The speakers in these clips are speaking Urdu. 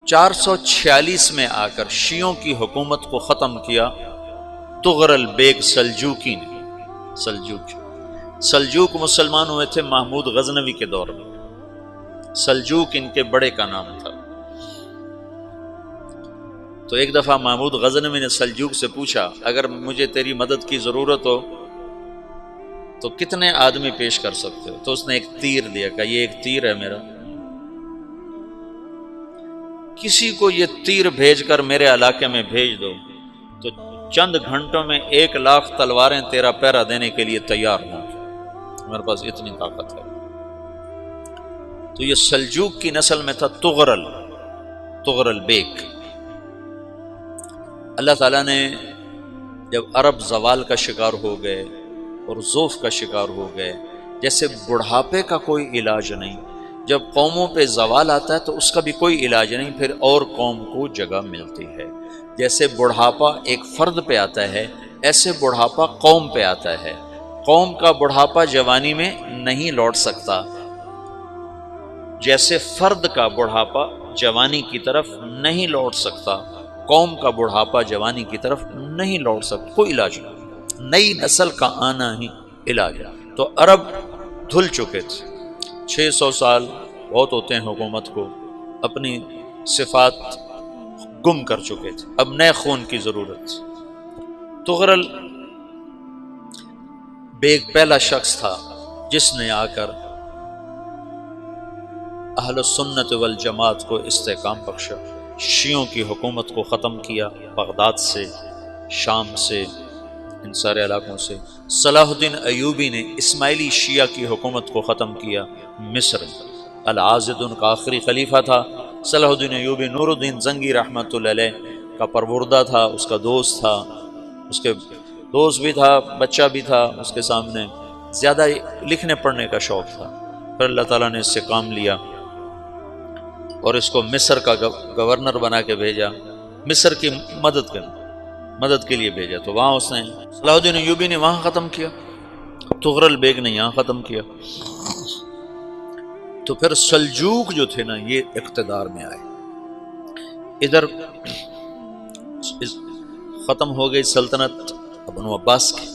446 میں آ کر شیعوں کی حکومت کو ختم کیا تغرل بیگ سلجوکی نے۔ سلجوک مسلمان ہوئے تھے محمود غزنوی کے دور میں، سلجوک ان کے بڑے کا نام تھا۔ تو ایک دفعہ محمود غزنوی نے سلجوک سے پوچھا اگر مجھے تیری مدد کی ضرورت ہو تو کتنے آدمی پیش کر سکتے ہو؟ تو اس نے ایک تیر دیا، کہا یہ ایک تیر ہے میرا، کسی کو یہ تیر بھیج کر میرے علاقے میں بھیج دو تو چند گھنٹوں میں 1,00,000 تلواریں تیرا پہرا دینے کے لیے تیار ہوں گے، میرے پاس اتنی طاقت ہے۔ تو یہ سلجوک کی نسل میں تھا تغرل بیگ۔ اللہ تعالیٰ نے جب عرب زوال کا شکار ہو گئے اور ضعف کا شکار ہو گئے، جیسے بڑھاپے کا کوئی علاج نہیں، جب قوموں پہ زوال آتا ہے تو اس کا بھی کوئی علاج نہیں، پھر اور قوم کو جگہ ملتی ہے۔ جیسے بڑھاپا ایک فرد پہ آتا ہے، ایسے بڑھاپا قوم پہ آتا ہے۔ قوم کا بڑھاپا جوانی میں نہیں لوٹ سکتا، جیسے فرد کا بڑھاپا جوانی کی طرف نہیں لوٹ سکتا، قوم کا بڑھاپا جوانی کی طرف نہیں لوٹ سکتا، کوئی علاج نہیں، نئی نسل کا آنا ہی علاج ہے۔ تو عرب دھل چکے تھے، 600 سال بہت ہوتے ہیں حکومت کو، اپنی صفات گم کر چکے تھے، اب نئے خون کی ضرورت تھی۔ تغرل بیگ پہلا شخص تھا جس نے آ کر اہل سنت والجماعت کو استحکام بخشا، شیعوں کی حکومت کو ختم کیا، بغداد سے، شام سے، ان سارے علاقوں سے۔ صلاح الدین ایوبی نے اسماعیلی شیعہ کی حکومت کو ختم کیا، مصر۔ العاضد ان کا آخری خلیفہ تھا۔ صلاح الدین ایوبی نور الدین زنگی رحمۃ اللہ علیہ کا پروردہ تھا، اس کا دوست تھا، اس کے دوست بھی تھا، بچہ بھی تھا اس کے سامنے، زیادہ لکھنے پڑھنے کا شوق تھا۔ پھر اللہ تعالیٰ نے اس سے کام لیا اور اس کو مصر کا گورنر بنا کے بھیجا، مصر کی مدد کے لیے بھیجا۔ تو وہاں اس نے صلاح الدین ایوبی نے وہاں ختم کیا، تغرل بیگ نے یہاں ختم کیا۔ تو پھر سلجوک جو تھے نا یہ اقتدار میں آئے، ادھر ختم ہو گئی سلطنت بنو عباس کی،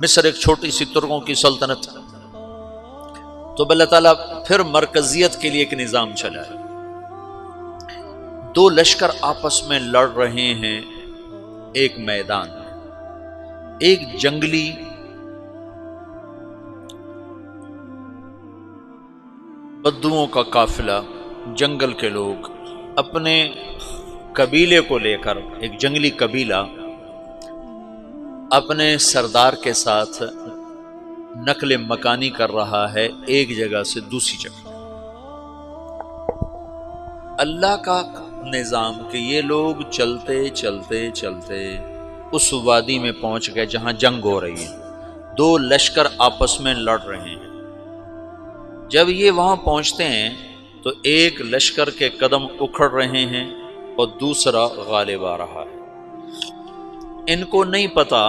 مصر ایک چھوٹی سی ترکوں کی سلطنت۔ تو اللہ تعالیٰ پھر مرکزیت کے لیے ایک نظام چلائے، دو لشکر آپس میں لڑ رہے ہیں ایک میدان میں، ایک جنگلی بدوؤں کا قافلہ، جنگل کے لوگ اپنے قبیلے کو لے کر، ایک جنگلی قبیلہ اپنے سردار کے ساتھ نقل مکانی کر رہا ہے ایک جگہ سے دوسری جگہ۔ اللہ کا نظام کہ یہ لوگ چلتے چلتے چلتے اس وادی میں پہنچ گئے جہاں جنگ ہو رہی ہے، دو لشکر آپس میں لڑ رہے ہیں۔ جب یہ وہاں پہنچتے ہیں تو ایک لشکر کے قدم اکھڑ رہے ہیں اور دوسرا غالب آ رہا ہے۔ ان کو نہیں پتا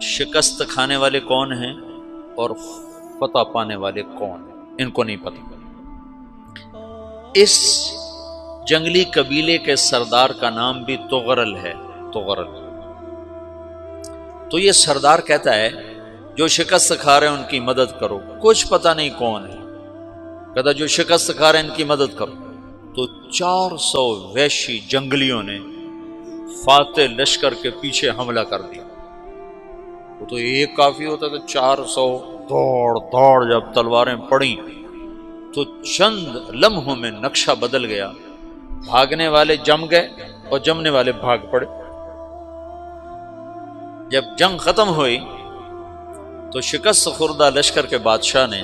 شکست کھانے والے کون ہیں اور فتح پانے والے کون ہیں، ان کو نہیں پتا۔ اس جنگلی قبیلے کے سردار کا نام بھی تغرل ہے، تغرل۔ تو یہ سردار کہتا ہے جو شکست کھا رہے ہیں ان کی مدد کرو، کچھ پتہ نہیں کون ہے، کہتا جو شکست کھا رہے ہیں ان کی مدد کرو۔ تو 400 وحشی جنگلیوں نے فاتح لشکر کے پیچھے حملہ کر دیا۔ وہ تو ایک کافی ہوتا تھا، 400 دوڑ جب تلواریں پڑیں تو چند لمحوں میں نقشہ بدل گیا، بھاگنے والے جم گئے اور جمنے والے بھاگ پڑے۔ جب جنگ ختم ہوئی تو شکست خوردہ لشکر کے بادشاہ نے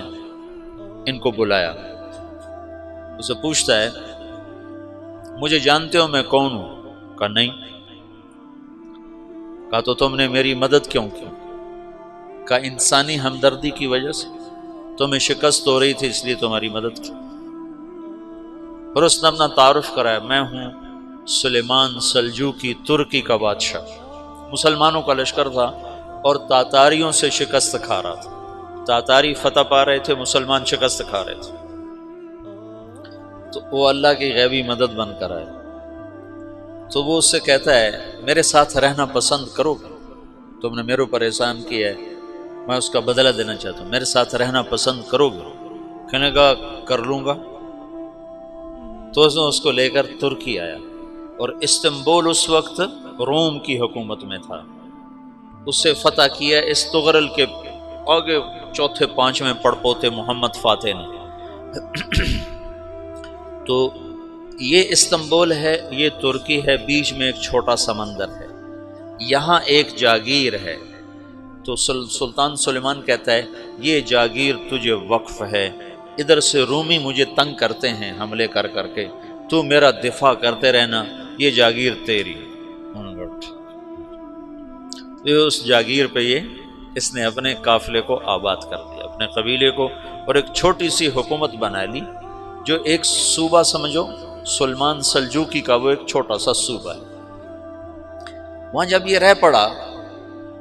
ان کو بلایا، اسے پوچھتا ہے مجھے جانتے ہو میں کون ہوں؟ کہا نہیں۔ کہا تو تم نے میری مدد کیوں کی؟ کہا انسانی ہمدردی کی وجہ سے، تمہیں شکست ہو رہی تھی اس لیے تمہاری مدد کی۔ پھر اس نے اپنا تعارف کرایا، میں ہوں سلیمان سلجوکی، ترکی کا بادشاہ۔ مسلمانوں کا لشکر تھا اور تاتاریوں سے شکست کھا رہا تھا، تاتاری فتح پا رہے تھے، مسلمان شکست کھا رہے تھے۔ تو وہ اللہ کی غیبی مدد بن کر آئے، تو وہ اس سے کہتا ہے میرے ساتھ رہنا پسند کرو گے؟ تم نے میرے اوپر احسان کیا ہے، میں اس کا بدلہ دینا چاہتا ہوں، میرے ساتھ رہنا پسند کرو گے؟ کہنے کا کر لوں گا۔ تو اس نے اس کو لے کر ترکی آیا، اور استنبول اس وقت روم کی حکومت میں تھا، اسے فتح کیا اس تغرل کے آگے چوتھے پانچویں پڑپوتے محمد فاتح نے۔ تو یہ استنبول ہے، یہ ترکی ہے، بیچ میں ایک چھوٹا سمندر ہے، یہاں ایک جاگیر ہے۔ تو سلطان سلیمان کہتا ہے یہ جاگیر تجھے وقف ہے، ادھر سے رومی مجھے تنگ کرتے ہیں حملے کر کر کے، تو میرا دفاع کرتے رہنا، یہ جاگیر تیری۔ اس جاگیر پہ اس نے اپنے قافلے کو آباد کر دیا، اپنے قبیلے کو، اور ایک چھوٹی سی حکومت بنا لی، جو ایک صوبہ سمجھو، سلمان سلجوقی کا وہ ایک چھوٹا سا صوبہ ہے۔ وہاں جب یہ رہ پڑا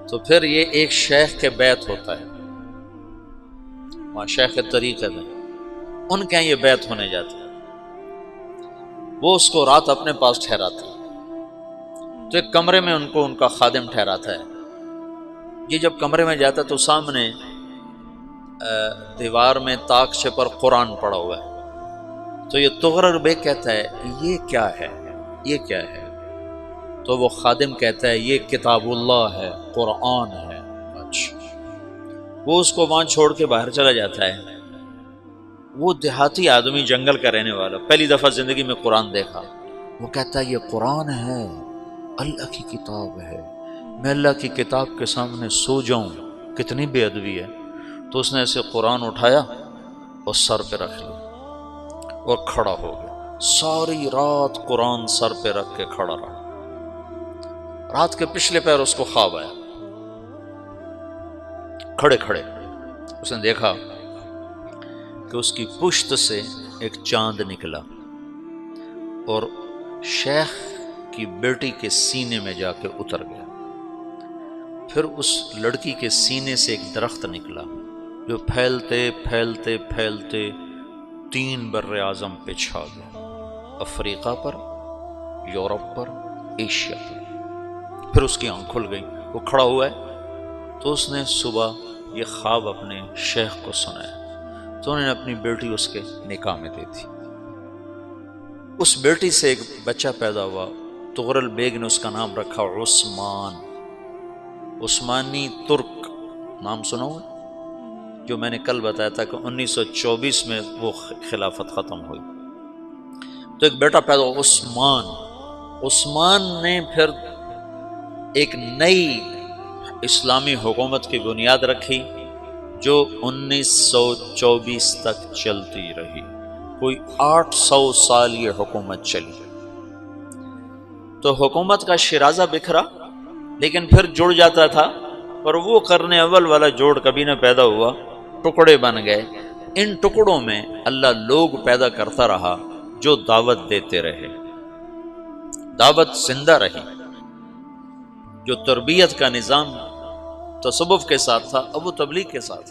تو پھر یہ ایک شیخ کے بیعت ہوتا ہے، وہاں شیخ طریقت ہے، ان کے یہ بیعت ہونے جاتا ہے، وہ اس کو رات اپنے پاس ٹھہراتا ہے، تو ایک کمرے میں ان کو ان کا خادم ٹھہراتا ہے۔ یہ جب کمرے میں جاتا ہے تو سامنے دیوار میں طاقچے پر قرآن پڑا ہوا ہے، تو یہ تغرل بیگ کہتا ہے یہ کیا ہے، یہ کیا ہے؟ تو وہ خادم کہتا ہے یہ کتاب اللہ ہے، قرآن ہے۔ اچھا، وہ اس کو وہاں چھوڑ کے باہر چلا جاتا ہے۔ وہ دیہاتی آدمی، جنگل کا رہنے والا، پہلی دفعہ زندگی میں قرآن دیکھا، وہ کہتا ہے یہ قرآن ہے، اللہ کی کتاب ہے، میں اللہ کی کتاب کے سامنے سو جاؤں، کتنی بے ادبی ہے۔ تو اس نے ایسے قرآن اٹھایا اور سر پہ رکھ لیا اور کھڑا ہو گیا، ساری رات قرآن سر پہ رکھ کے کھڑا رہا۔ رات کے پچھلے پہر اس کو خواب آیا، کھڑے کھڑے اس نے دیکھا کہ اس کی پشت سے ایک چاند نکلا اور شیخ کی بیٹی کے سینے میں جا کے اتر گیا۔ پھر اس لڑکی کے سینے سے ایک درخت نکلا جو پھیلتے پھیلتے پھیلتے 3 بر اعظم پہ چھا گیا، افریقہ پر، یورپ پر، ایشیا پر۔ پھر اس کی آنکھ کھل گئی، وہ کھڑا ہوا ہے، تو اس نے صبح یہ خواب اپنے شیخ کو سنایا، تو انہوں نے اپنی بیٹی اس کے نکاح میں دے دی۔ اس بیٹی سے ایک بچہ پیدا ہوا، تغرل بیگ نے اس کا نام رکھا عثمان، عثمانی ترک نام سنا ہوا، جو میں نے کل بتایا تھا کہ 1924 میں وہ خلافت ختم ہوئی۔ تو ایک بیٹا پیدا ہوا عثمان۔ عثمان نے پھر ایک نئی اسلامی حکومت کی بنیاد رکھی جو 1924 تک چلتی رہی، کوئی 800 سال یہ حکومت چلی۔ تو حکومت کا شیرازہ بکھرا، لیکن پھر جڑ جاتا تھا، پر وہ قرن اول والا جوڑ کبھی نہ پیدا ہوا، ٹکڑے بن گئے۔ ان ٹکڑوں میں اللہ لوگ پیدا کرتا رہا جو دعوت دیتے رہے، دعوت زندہ رہی۔ جو تربیت کا نظام تصوف کے ساتھ تھا اب وہ تبلیغ کے ساتھ،